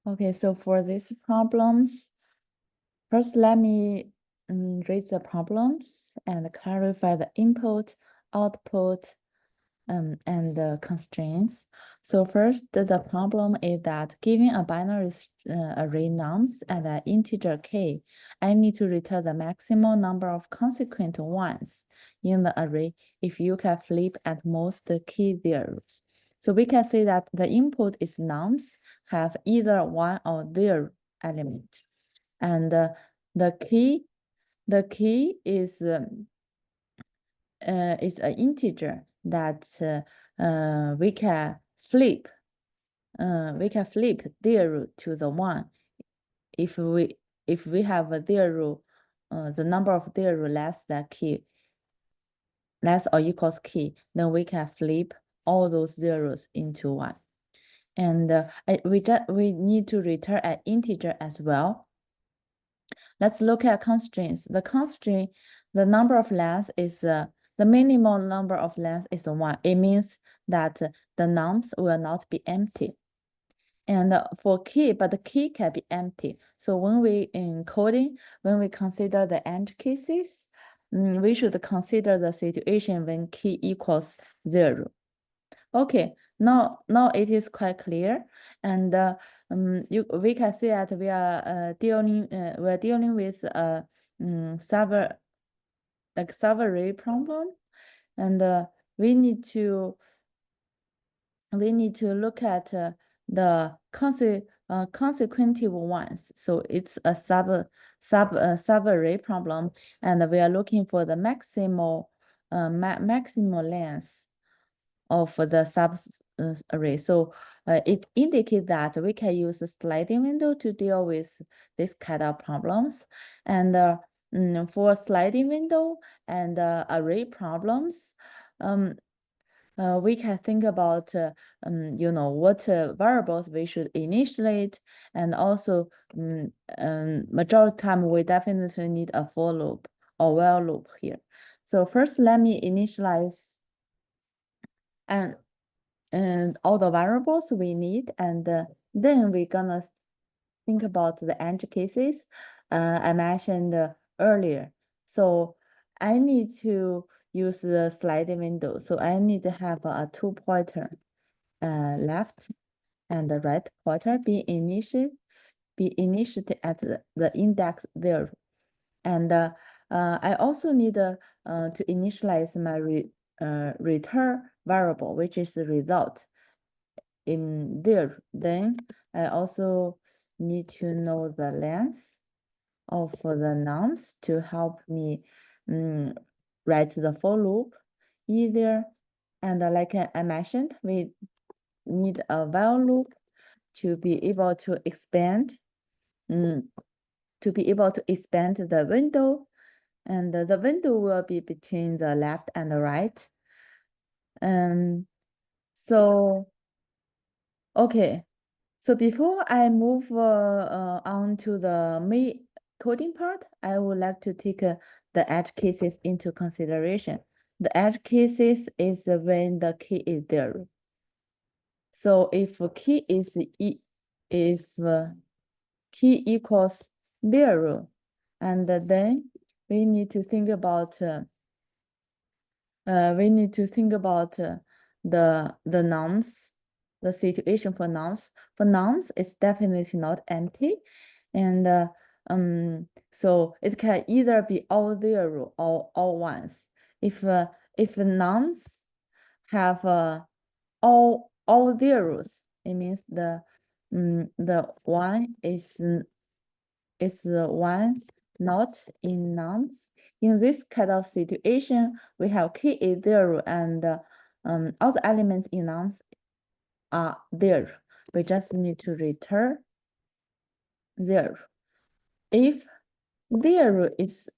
Okay, so for these problems, first let me read the problems and clarify the input, output, and the constraints. So first, the problem is that given a binary array nums and an integer k, I need to return the maximum number of consequent ones in the array if you can flip at most the key zeros. So we can say that the input is nums have either one or zero element, and the key is an integer that we can flip. We can flip 0 to the 1 if we have a 0, the number of 0 less or equals key, then we can flip all those zeros into 1. And we need to return an integer as well. Let's look at constraints. The constraint, the number of lengths is the minimum number of lengths is 1. It means that the nums will not be empty. And for key, but the key can be empty. So when we in coding, when we consider the edge cases, we should consider the situation when key equals 0. Okay, now it is quite clear, and we can see that we are dealing with a server array problem, and we need to look at the consecutive ones. So it's a sub array problem, and we are looking for the maximal length of the sub array. So it indicates that we can use a sliding window to deal with this kind of problems. And for sliding window and array problems, we can think about what variables we should initiate, and also majority of time we definitely need a for loop or while loop here. So first, let me initialize and all the variables we need, and then we're gonna think about the edge cases I mentioned earlier. So I need to use the sliding window. So I need to have a 2 pointer, left and the right pointer be initiated at the index 0. And I also need to initialize my return variable, which is the result in there. Then I also need to know the length of the nums to help me write the for loop easier. And like I mentioned, we need a while loop to be able to expand the window, and the window will be between the left and the right. So okay, so before I move on to the main coding part, I would like to take the edge cases into consideration. The edge cases is when the key is there. So if key key equals 0, and then we need to think about the nums, the situation for nums. For nums, it's definitely not empty, and so it can either be all 0 or all ones. If nums have all zeros, it means the 1 is one not in nums. In this kind of situation, we have key is 0, and all the elements in nums are there. We just need to return 0. If 0 is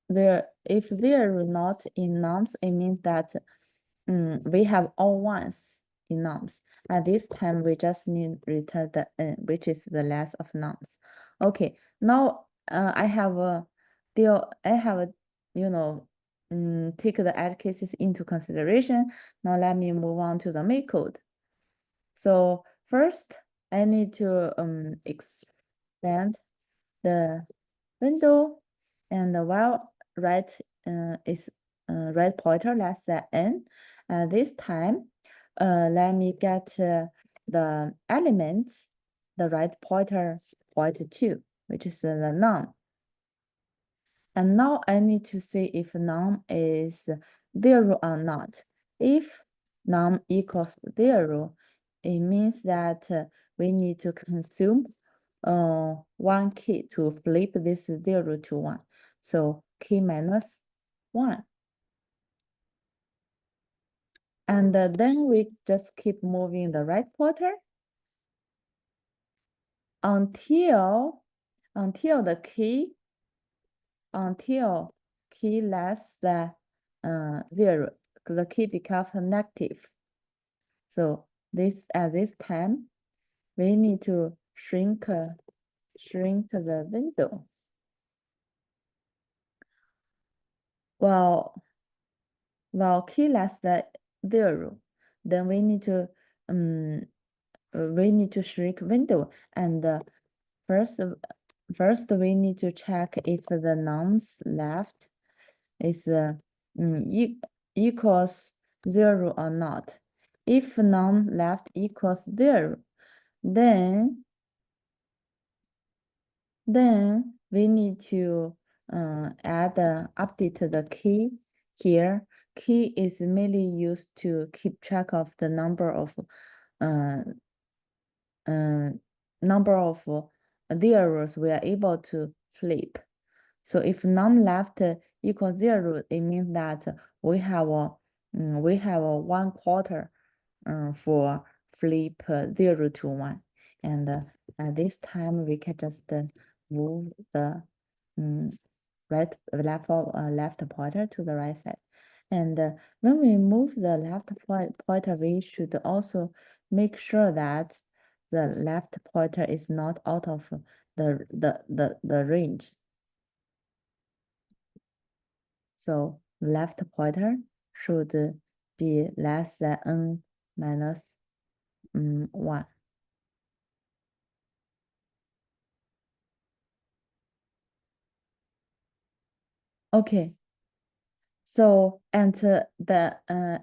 there, if 0 not in nums, it means that we have all ones in nums. At this time, we just need return the n, which is the length of nums. Okay, now I have take the edge cases into consideration. Now let me move on to the main code. So first, I need to expand the window, and while right is right pointer less than n, this time let me get the elements the right pointer point to, which is the num. And now I need to see if num is 0 or not. If num equals 0, it means that we need to consume one key to flip this 0 to 1. So key minus 1. And then we just keep moving the right pointer until the key less than 0, the key becomes negative. So at this time, we need to shrink the window. Well, key less than 0, then we need to shrink window, and first we need to check if the nums left is equals 0 or not. If num left equals 0, then we need to update the key here. Key is mainly used to keep track of the number of zeros we are able to flip. So if num left equals 0, it means that we have a 1/4 for flip 0 to 1, and at this time we can just move the left pointer to the right side. And when we move the left pointer, we should also make sure that the left pointer is not out of the range. So left pointer should be less than n minus 1. Okay. So at the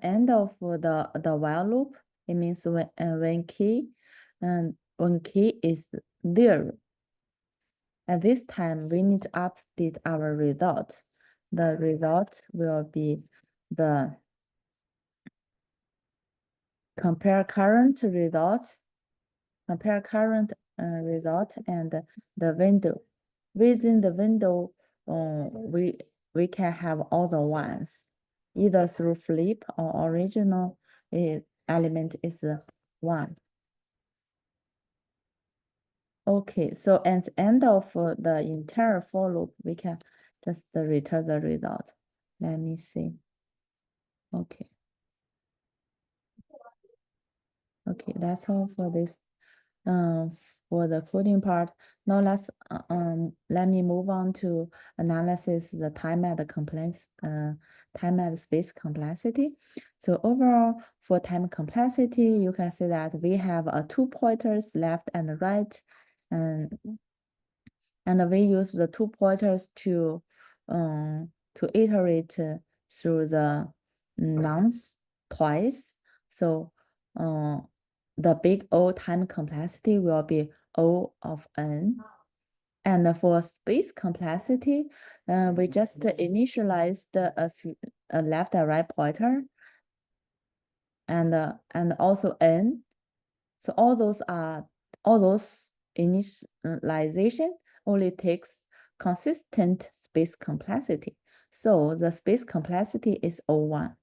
end of the while loop, it means when key is 0. At this time, we need to update our result. The result will be the compare current result and the window. Within the window, we can have all the ones, either through flip or original element is 1. Okay, so at the end of the entire for loop, we can just return the result. Let me see. Okay. Okay, that's all for this. For the coding part. Now let me move on to analysis the time at space complexity. So overall, for time complexity, you can see that we have 2 pointers left and right, and we use the 2 pointers to iterate through the nums twice. So the big O time complexity will be O of n. And for space complexity, we just initialized a left and right pointer, and also n. So all those initialization only takes consistent space complexity. So the space complexity is O1.